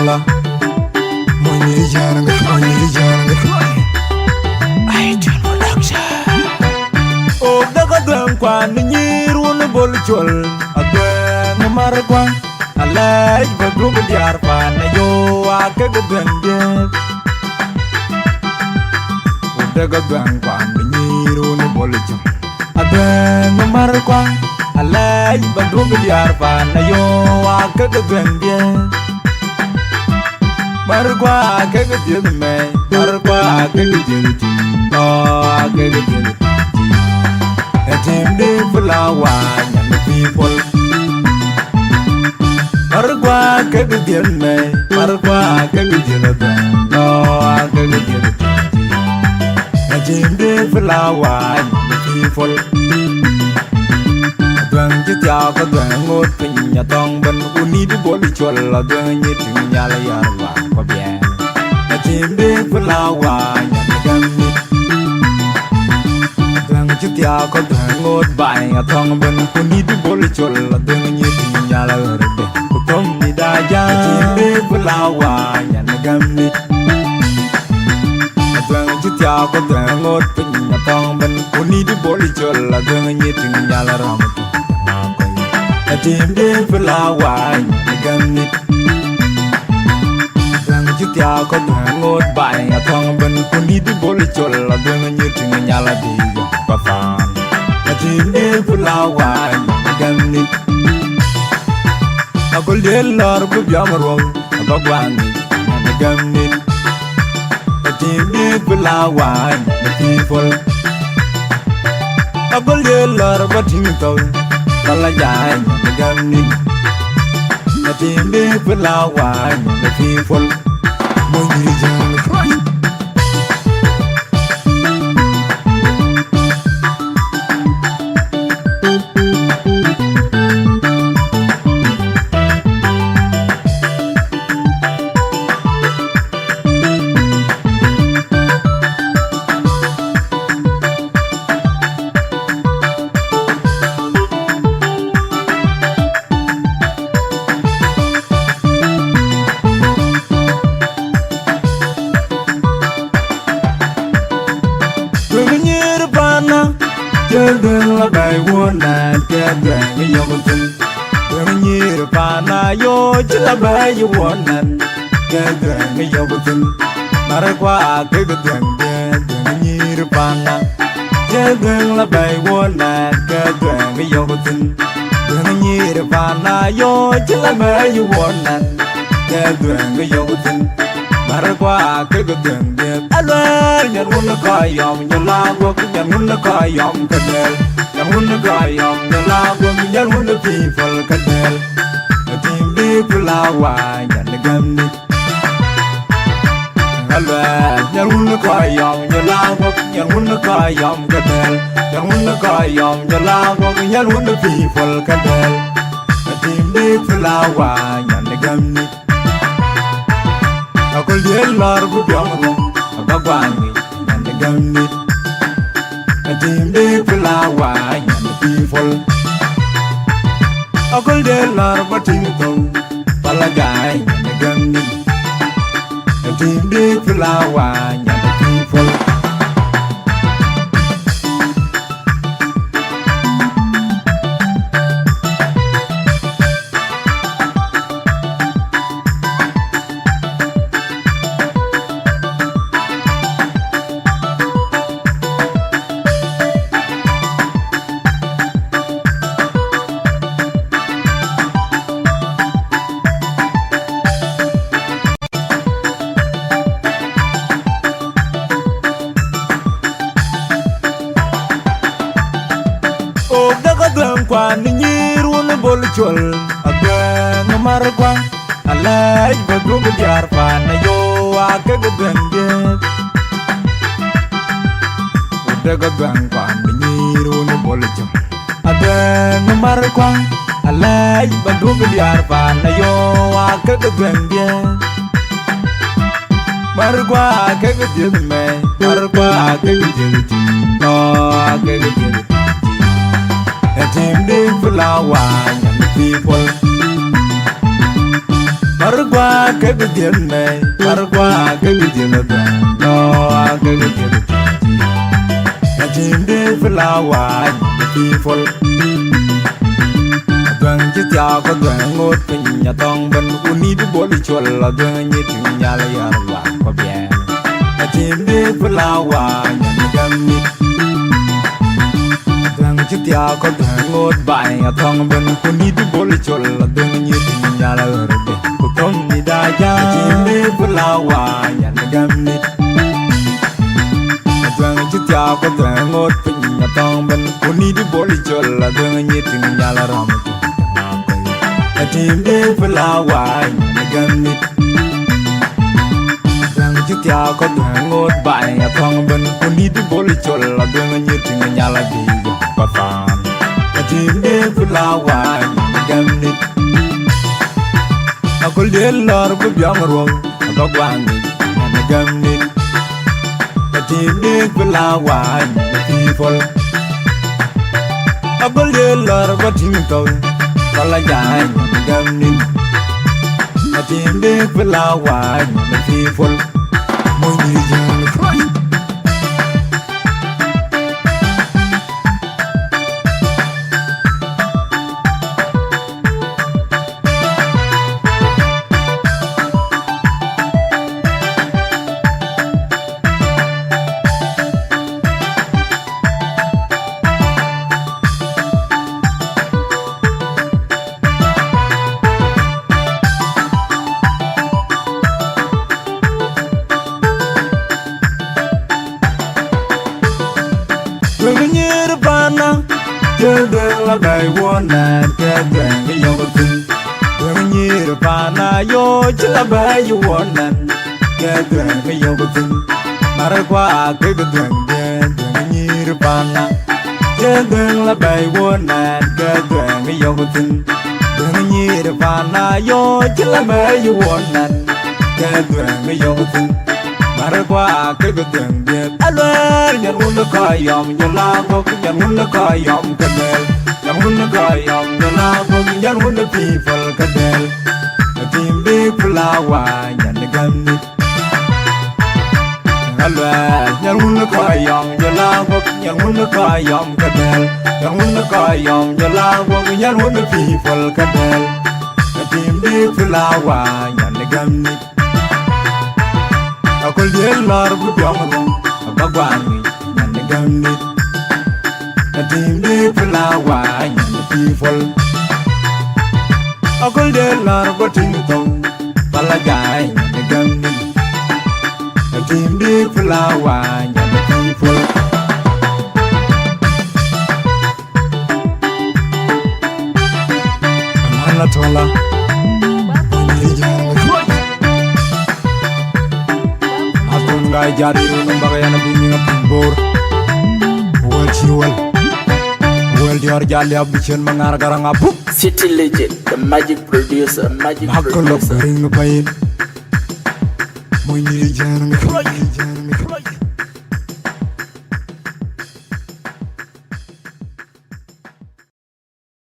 la Money jang I don't production O daga dang kwan ni run bol chol Adwen markwan Alay bagum diar pan yo akag dang de O daga dang kwan ni run bol chol Adwen markwan Alay bagum diar pan yo akag dang de Margwa kege jil me, margwa kege jil ti, no kege jil ti. Etim de fulawa nyam people. Margwa kege jil me, margwa kege jil ti, no kege jil ti. Etim de fulawa nyam people. Tuang jitia ka tuang ngot pinya tong ben uni di boli chol la tuang nyiting nyala yarwa. A team big flower, Yammy. Then you tell God to hang out buying a tongue when you need to bully chol, then you think yellow. Who come me die, a team big flower, Yammy. Then you tell God to hang out in a tongue when you need to bully chol, then you think yellow. A team big flower, Yammy. Jitia ko ngot bai a thong ben kuni di bol chol la den ni tin nyala di pa fan a tin e fulawa gamni a gol de lor bu biamro ba gwani a gamni a tin e fulawa di fol a gol de lor ba tin to la jai a gamni a tin e fulawa di fol Money jang cry. Children la bay wona kedra ni yobutun Nyir pana yo chila bay wona kedra ni yobutun Maragwa kedra ni nyir pana Children la bay wona kedra ni yobutun Nyir pana yo chila bay wona kedra ni yobutun Maragwa kedra Alwar nyangun kayam nyalago nyangun kayam kadel nyangun kayam nyalago nyangun people kadel Tim big flower nyangamni Alwar nyangun kayam nyalago nyangun kayam kadel nyangun kayam nyalago nyangun people kadel Tim big flower nyangamni Akol yelar bu biamro Bagwangi and the gummy A team big flower and the people A golden larva tingle Palagai and the gummy A team big flower and the people Kwan ni run bol chol agwen markwan alay bagum jar pan yo akag denge daga gwan kwan ni run bol chol agwen markwan alay bagum jar pan yo akag denge markwa akag denge markwa akag denge no akag denge A team big flower and people Margwa cái bị tiền này mar qua cái bị tiền đó no cái bị tiền na chim đi flower people đoàn chỉ theo có đoàn ngột tình nhà tông bên uni đi bộ đi chùa là đoàn như tiếng nhà là yar là có biển na chim đi flower nhà gam nít đoàn chỉ theo có đoàn ngột bài nhà tông bên uni đi bộ đi chùa là đoàn như tiếng nhà là yar biển có tông đi đại gia chim đi flower nhà gam nít đoàn chỉ theo có đoàn ngột tình nhà tông bên uni đi bộ đi chùa là đoàn như tiếng nhà là ram a team de flower gam nít đang chúc theo có đoàn ngột bài nhà thong bên uni đi bộ đi chùa là đoàn như tiếng nhà là đi có fan a team de flower gam nít a col de lor bu biang ruộng có quang nít gam nít a team de flower people a col de lor bu ting tàu Kala jai gam nít a team de flower people moi ni jang cry la gai wona ke dang yo tin dang ni pa na yo chla ba yo wona ke dang yo tin mar kwa ke dang dang ni pa na ke dang la bai wona ke dang yo tin dang ni pa na yo chla ba yo wona ke dang yo tin mar kwa ke dang alwar nyan mun ka yom jala ko nyan mun ka yom kanel yang hunna gayam jala ko yang hunna people kadel a team big flower yan gam nit alwa yang hunna gayam jala ko yang hunna gayam kadel yang hunna gayam jala ko yang hunna people kadel a team big flower yan gam nit akol del lar bu jom ba gwani yan gam nit a team de flower and people a gold de lar botin tong palagay and gam a team de flower and people amala tola akon gay jari ng bagayan ng pimbor what you will Dior jali abuchen mangar garang abu City Legend, the magic producer, Hakolo ring pain Moy ni jang